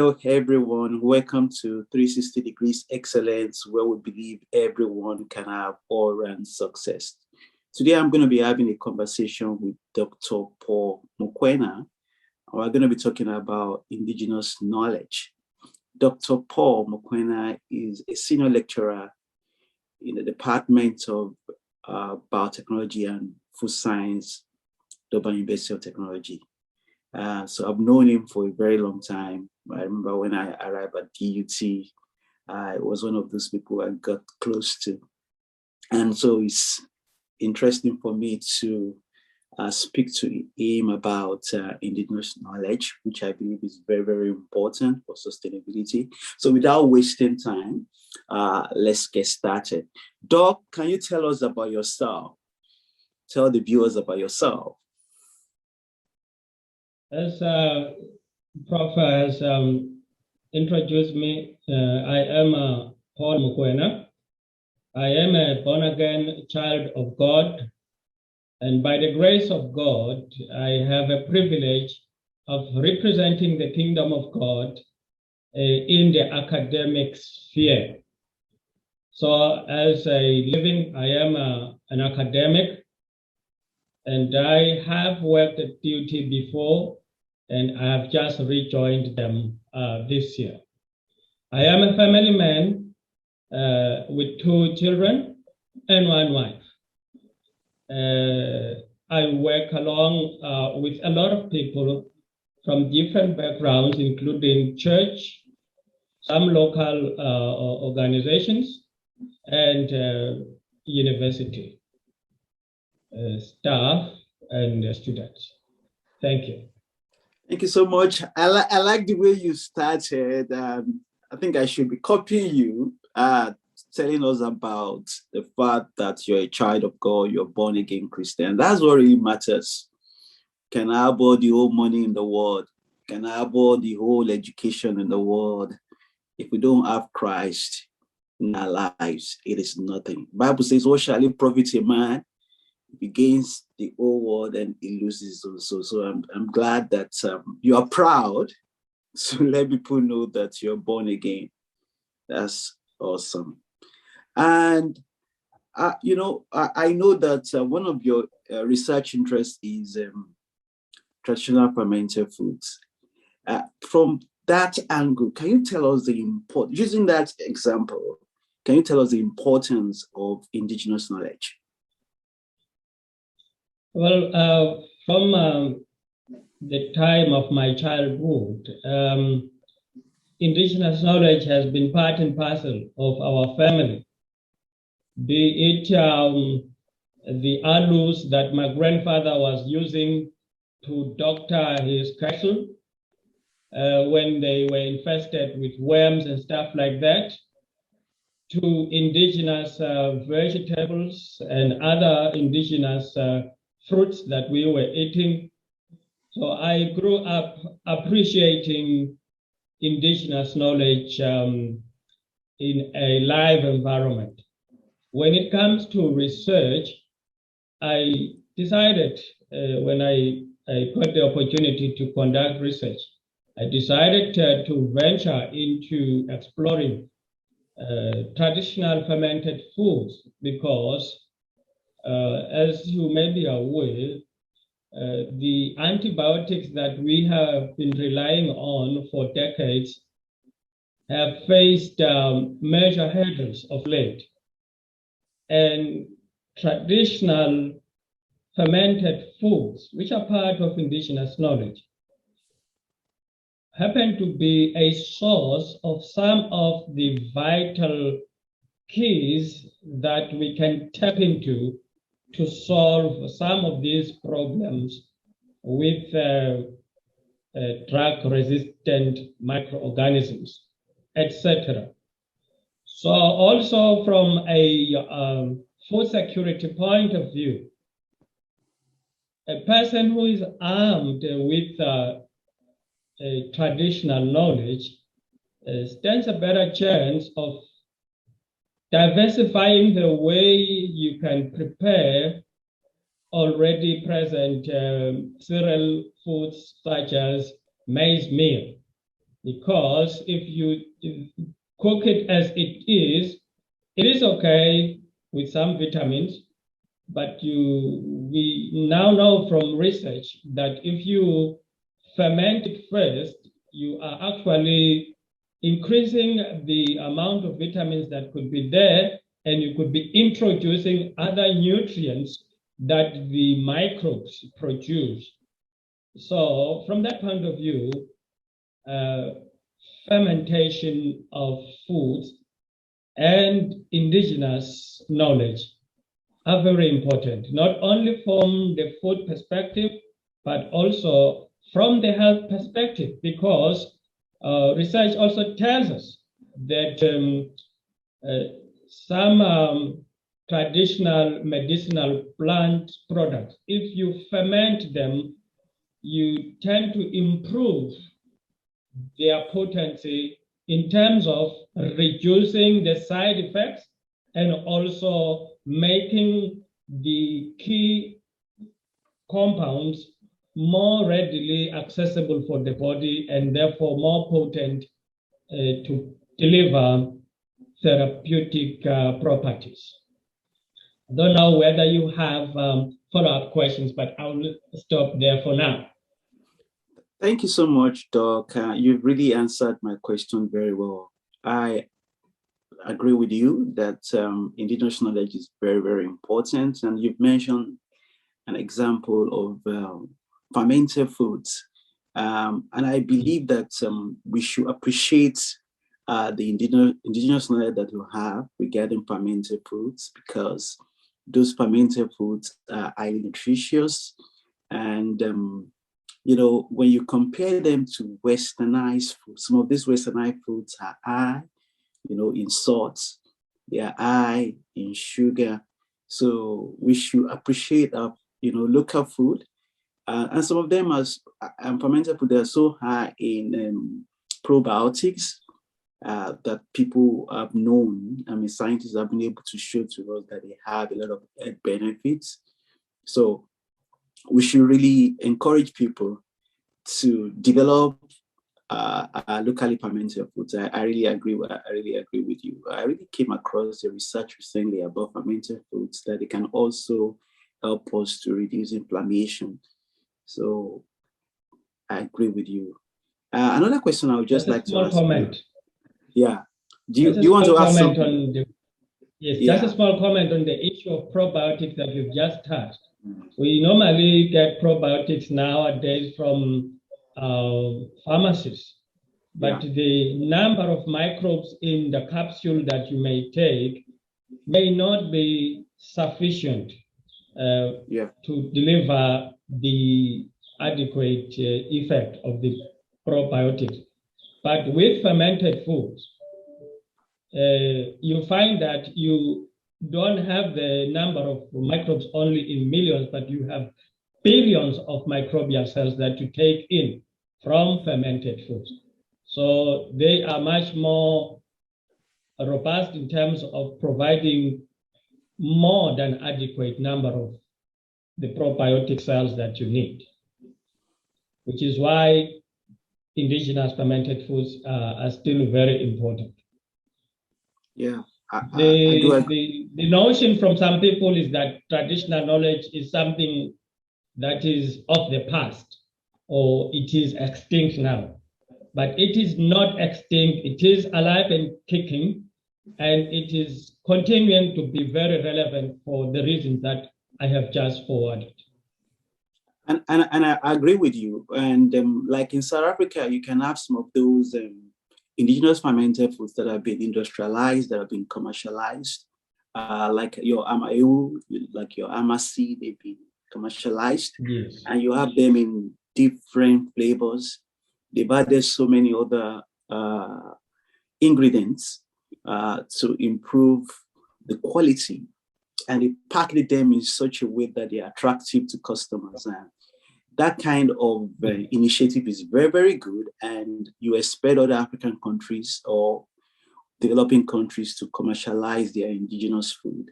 Hello, everyone. Welcome to 360 Degrees Excellence, where we believe everyone can have all-round success. Today, I'm going to be having a conversation with Dr. Paul Mokoena. We're going to be talking about indigenous knowledge. Dr. Paul Mokoena is a senior lecturer in the Department of Biotechnology and Food Science, Durban University of Technology. So I've known him for a very long time. I remember when I arrived at DUT, I was one of those people I got close to. And so it's interesting for me to speak to him about indigenous knowledge, which I believe is very, very important for sustainability. So without wasting time, let's get started. Doc, can you tell us about yourself? Tell the viewers about yourself. As Prof has introduced me, I am Paul Mokoena. I am a born-again child of God, and by the grace of God, I have a privilege of representing the kingdom of God in the academic sphere. So as a living, I am an academic, and I have worked at DUT before, and I have just rejoined them this year. I am a family man with 2 children and 1 wife. I work along with a lot of people from different backgrounds, including church, some local organizations, and university staff and students. Thank you. Thank you so much. I like the way you started. I think I should be copying you, telling us about the fact that you're a child of God, you're born again Christian. That's what really matters. Can I have all the whole money in the world? Can I have all the whole education in the world? If we don't have Christ in our lives, it is nothing. The Bible says, what shall it profit a man? He gains the whole world and he loses also. So I'm glad that you are proud to let people know that you're born again. That's awesome. And I know that one of your research interests is traditional fermented foods. From that angle, can you tell us the importance, using that example, can you tell us the importance of indigenous knowledge? Well, from the time of my childhood, indigenous knowledge has been part and parcel of our family. Be it the aloes that my grandfather was using to doctor his cattle when they were infested with worms and stuff like that, to indigenous vegetables and other indigenous fruits that we were eating. So I grew up appreciating indigenous knowledge in a live environment. When it comes to research, I decided when I got the opportunity to conduct research, I decided to venture into exploring traditional fermented foods because as you may be aware, the antibiotics that we have been relying on for decades have faced major hurdles of late. And traditional fermented foods, which are part of indigenous knowledge, happen to be a source of some of the vital keys that we can tap into to solve some of these problems with drug-resistant microorganisms, etc. So also from a food security point of view, a person who is armed with traditional knowledge stands a better chance of diversifying the way you can prepare already present cereal foods such as maize meal, because if you cook it as it is okay with some vitamins, but we now know from research that if you ferment it first, you are actually increasing the amount of vitamins that could be there, and you could be introducing other nutrients that the microbes produce. So from that point of view, fermentation of foods and indigenous knowledge are very important, not only from the food perspective, but also from the health perspective, because research also tells us that some traditional medicinal plant products, if you ferment them, you tend to improve their potency in terms of reducing the side effects and also making the key compounds more readily accessible for the body and therefore more potent to deliver therapeutic properties. I don't know whether you have follow-up questions, but I'll stop there for now. Thank you so much, Doc. You've really answered my question very well. I agree with you that indigenous knowledge is very, very important. And you've mentioned an example of fermented foods. And I believe that we should appreciate the indigenous knowledge that we have regarding fermented foods, because those fermented foods are highly nutritious. And when you compare them to westernized foods, some of these westernized foods are high, in salt, they are high in sugar. So we should appreciate our, local food. And some of them as fermented food, they are so high in probiotics that people have known. I mean, scientists have been able to show to us that they have a lot of health benefits. So we should really encourage people to develop locally fermented foods. I really agree with you. I really came across the research recently about fermented foods that they can also help us to reduce inflammation. So I agree with you. Another question I would just like to ask. Comment. Yeah. Do you want to ask something? Yes, yeah. Just a small comment on the issue of probiotics that you've just touched. We normally get probiotics nowadays from pharmacies, but the number of microbes in the capsule that you may take may not be sufficient to deliver the adequate effect of the probiotics. But with fermented foods, you find that you don't have the number of microbes only in millions, but you have billions of microbial cells that you take in from fermented foods. So they are much more robust in terms of providing more than adequate number of the probiotic cells that you need, which is why indigenous fermented foods are still very important. Yeah. The notion from some people is that traditional knowledge is something that is of the past, or it is extinct now. But it is not extinct. It is alive and kicking, and it is continuing to be very relevant for the reasons that I have just forwarded. And I agree with you. And like in South Africa, you can have some of those indigenous fermented foods that have been industrialized, that have been commercialized, like your amayu, like your amasi, they've been commercialized. Yes. And you have them in different flavors. They've added so many other ingredients to improve the quality, and they package them in such a way that they are attractive to customers. And that kind of initiative is very, very good. And you expect other African countries or developing countries to commercialize their indigenous food.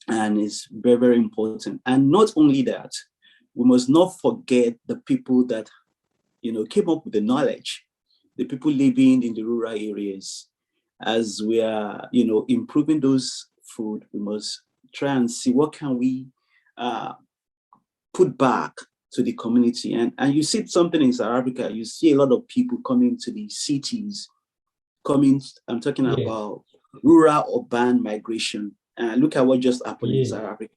And it's very, very important. And not only that, we must not forget the people that, came up with the knowledge the people living in the rural areas. As we are, improving those food, we must try and see what can we put back to the community. And you see something in South Africa, you see a lot of people coming to the cities, I'm talking about rural urban migration. Look at what just happened in South Africa.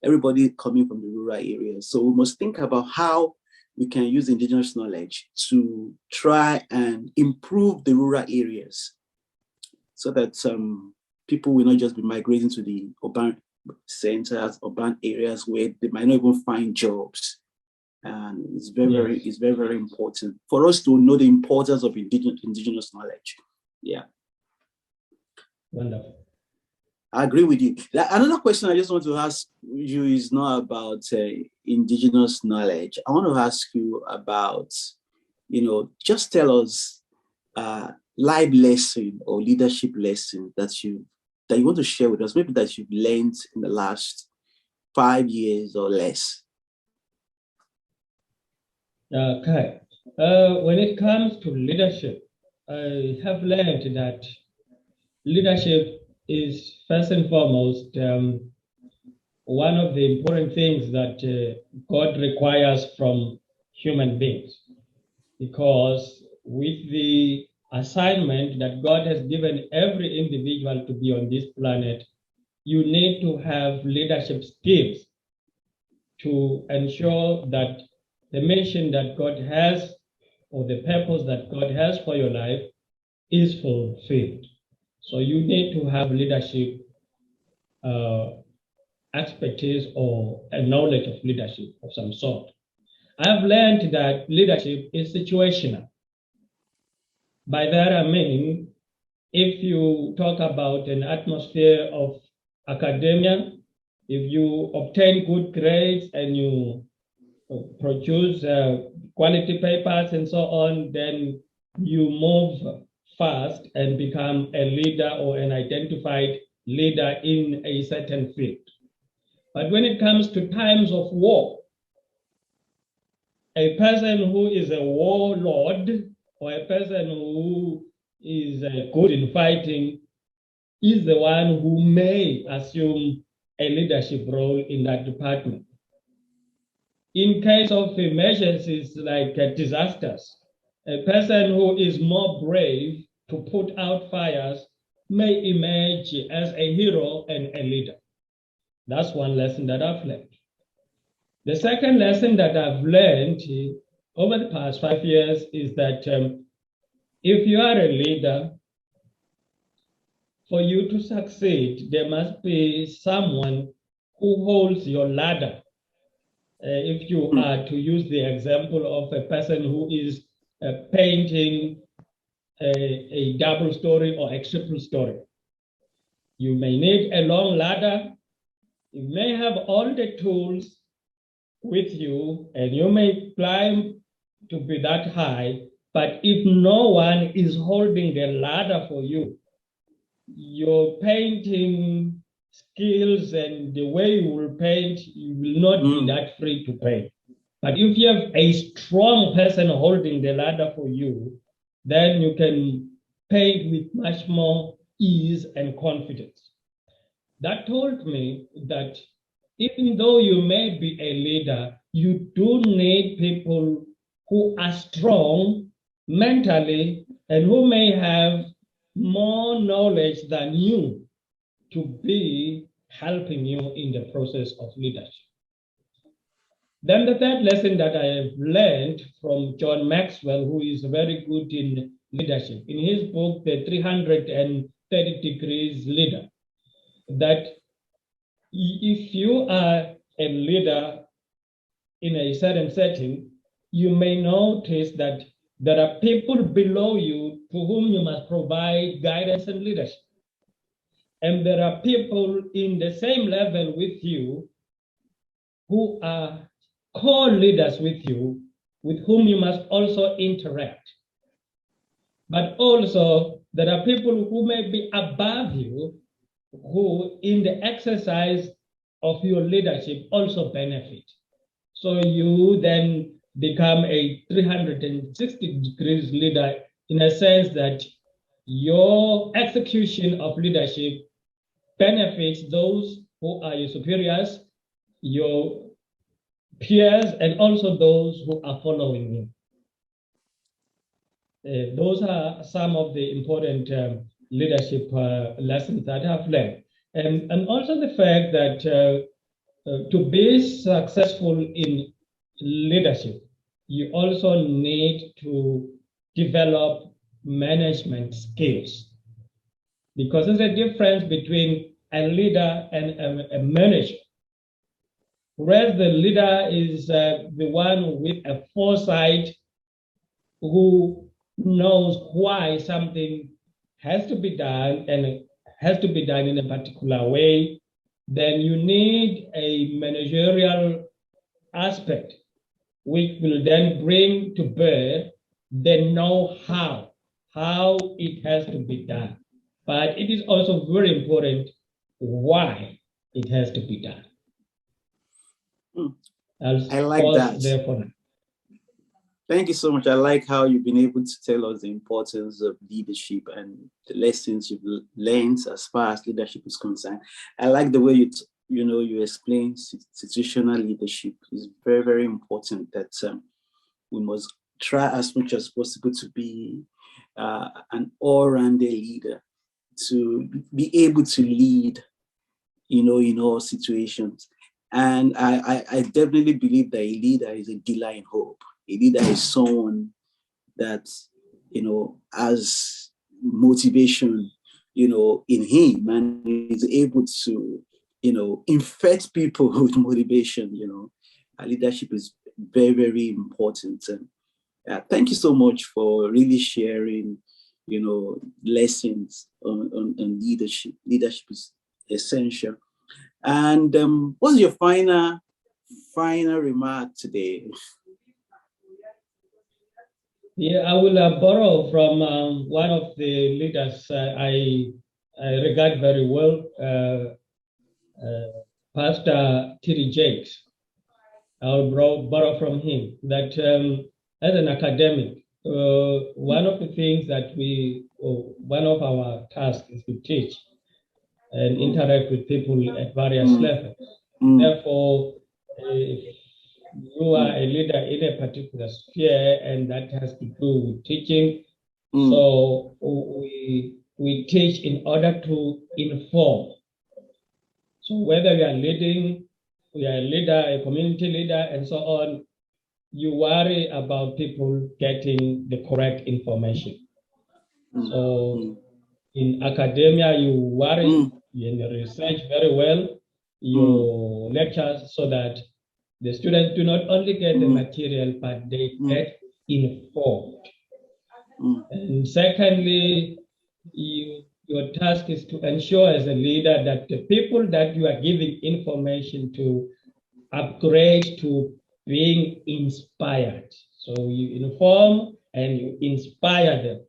Everybody coming from the rural areas. So we must think about how we can use indigenous knowledge to try and improve the rural areas so that people will not just be migrating to the urban centers, urban areas where they might not even find jobs. And it's very, very important for us to know the importance of indigenous knowledge. Yeah. Wonderful. I agree with you. Another question I just want to ask you is not about indigenous knowledge. I want to ask you about, just tell us life lesson or leadership lesson that you want to share with us, maybe that you've learned in the last 5 years or less. Okay. When it comes to leadership, I have learned that leadership is first and foremost one of the important things that God requires from human beings, because with the assignment that God has given every individual to be on this planet, you need to have leadership skills to ensure that the mission that God has or the purpose that God has for your life is fulfilled. So you need to have leadership expertise or a knowledge of leadership of some sort. I've learned that leadership is situational. By that I mean, if you talk about an atmosphere of academia, if you obtain good grades and you produce quality papers and so on, then you move fast and become a leader or an identified leader in a certain field. But when it comes to times of war, a person who is a warlord or a person who is good in fighting is the one who may assume a leadership role in that department. In case of emergencies like disasters, a person who is more brave to put out fires may emerge as a hero and a leader. That's one lesson that I've learned. The second lesson that I've learned over the past 5 years is that if you are a leader, for you to succeed, there must be someone who holds your ladder. If you are to use the example of a person who is painting a double story or a triple story, you may need a long ladder. You may have all the tools with you and you may climb to be that high, but if no one is holding the ladder for you, your painting skills and the way you will paint, you will not be that free to paint. But if you have a strong person holding the ladder for you, then you can paint with much more ease and confidence. That told me that even though you may be a leader, you do need people who are strong mentally and who may have more knowledge than you to be helping you in the process of leadership. Then the third lesson that I have learned from John Maxwell, who is very good in leadership, in his book, The 330 Degrees Leader, that if you are a leader in a certain setting, you may notice that there are people below you to whom you must provide guidance and leadership. And there are people in the same level with you who are co-leaders with you, with whom you must also interact. But also, there are people who may be above you, who in the exercise of your leadership also benefit. So you then become a 360 degrees leader in a sense that your execution of leadership benefits those who are your superiors, your peers, and also those who are following you. Those are some of the important leadership lessons that I've learned. And also the fact that to be successful in leadership, you also need to develop management skills, because there's a difference between a leader and a manager. Whereas the leader is the one with a foresight, who knows why something has to be done and has to be done in a particular way, then you need a managerial aspect, which will then bring to bear the know-how, how it has to be done. But it is also very important why it has to be done. I like that. There for now. Thank you so much. I like how you've been able to tell us the importance of leadership and the lessons you've learned as far as leadership is concerned. I like the way you explain situational leadership. Is very, very important that we must try as much as possible to be an all-rounded leader, to be able to lead, in all situations. And I definitely believe that a leader is a dealer in hope. A leader is someone that, has motivation, in him, and is able to, infect people with motivation. Leadership is very, very important. And thank you so much for really sharing, lessons on leadership. Leadership is essential. And what's your final remark today? Yeah, I will borrow from one of the leaders I regard very well, Pastor T.D. Jakes. I'll borrow from him that as an academic, one of the things that one of our tasks is to teach and interact with people at various levels. Therefore, if you are a leader in a particular sphere, and that has to do with teaching. So we teach in order to inform. So whether you are leading, you are a leader, a community leader, and so on, you worry about people getting the correct information. So in academia, you worry in the research very well, your lectures, so that the students do not only get the material, but they get informed. And secondly, your task is to ensure as a leader that the people that you are giving information to upgrade to being inspired. So you inform and you inspire them.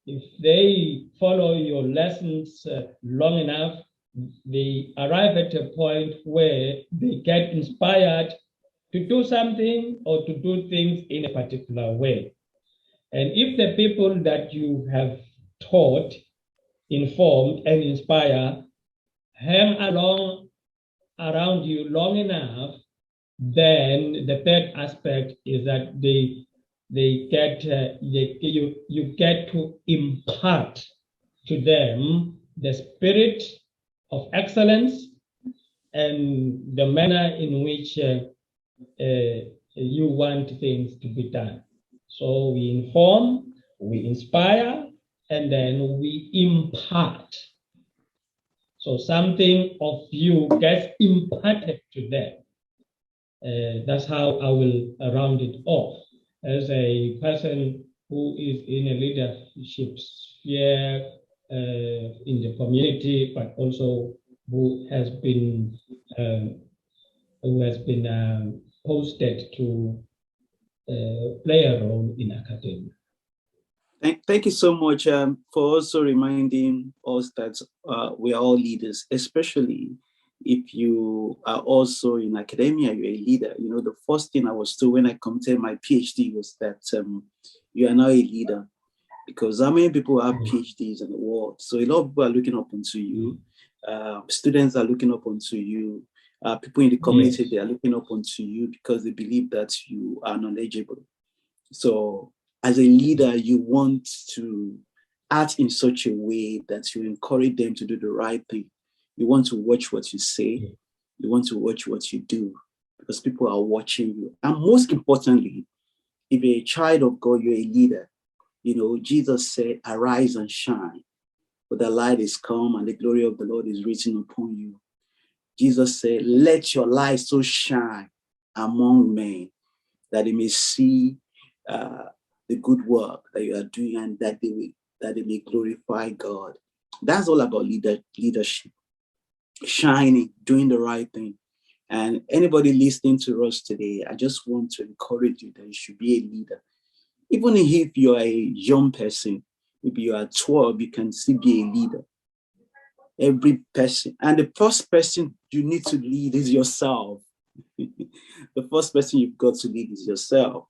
If they follow your lessons long enough, they arrive at a point where they get inspired to do something or to do things in a particular way. And if the people that you have taught, informed, and inspire hang along around you long enough, then the third aspect is that you get to impart to them the spirit of excellence and the manner in which you want things to be done. So we inform, we inspire, and then we impart. So something of you gets imparted to them. That's how I will round it off. As a person who is in a leadership sphere in the community, but also who has been posted to play a role in academia. Thank you so much for also reminding us that we are all leaders, especially if you are also in academia, you're a leader. The first thing I was told when I completed my PhD was that you are now a leader. because how many people have PhDs in the world? So a lot of people are looking up onto you. Students are looking up onto you. People in the community, they are looking up onto you because they believe that you are knowledgeable. So as a leader, you want to act in such a way that you encourage them to do the right thing. You want to watch what you say. You want to watch what you do, because people are watching you. And most importantly, if you're a child of God, you're a leader. You know, Jesus said, arise and shine, for the light is come and the glory of the Lord is risen upon you. Jesus said, let your light so shine among men that they may see the good work that you are doing, and that they may glorify God. That's all about leadership, shining, doing the right thing. And anybody listening to us today, I just want to encourage you that you should be a leader. Even if you're a young person, maybe you are 12, you can still be a leader. Every person. And the first person you need to lead is yourself. The first person you've got to lead is yourself.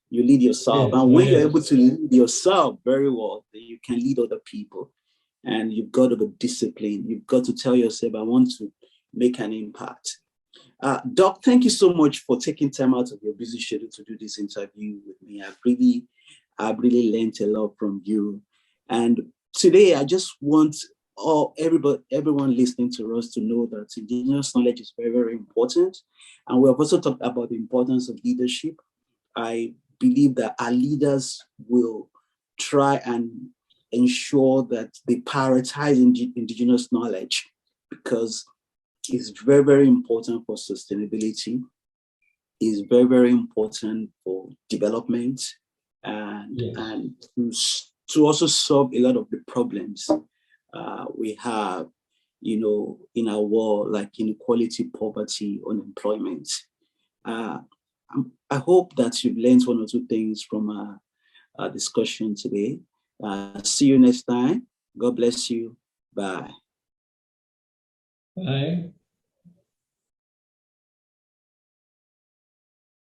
You lead yourself. And when you're able to lead yourself very well, then you can lead other people. And you've got to be disciplined. You've got to tell yourself, I want to make an impact. Doc, thank you so much for taking time out of your busy schedule to do this interview with me. I've really learned a lot from you. And today, I just want everyone listening to us to know that Indigenous knowledge is very, very important. And we have also talked about the importance of leadership. I believe that our leaders will try and ensure that they prioritize Indigenous knowledge, because it's very, very important for sustainability. It's very, very important for development, and to also solve a lot of the problems we have, you know, in our world, like inequality, poverty, unemployment. I hope that you've learned one or two things from our discussion today. See you next time. God bless you. Bye. Bye.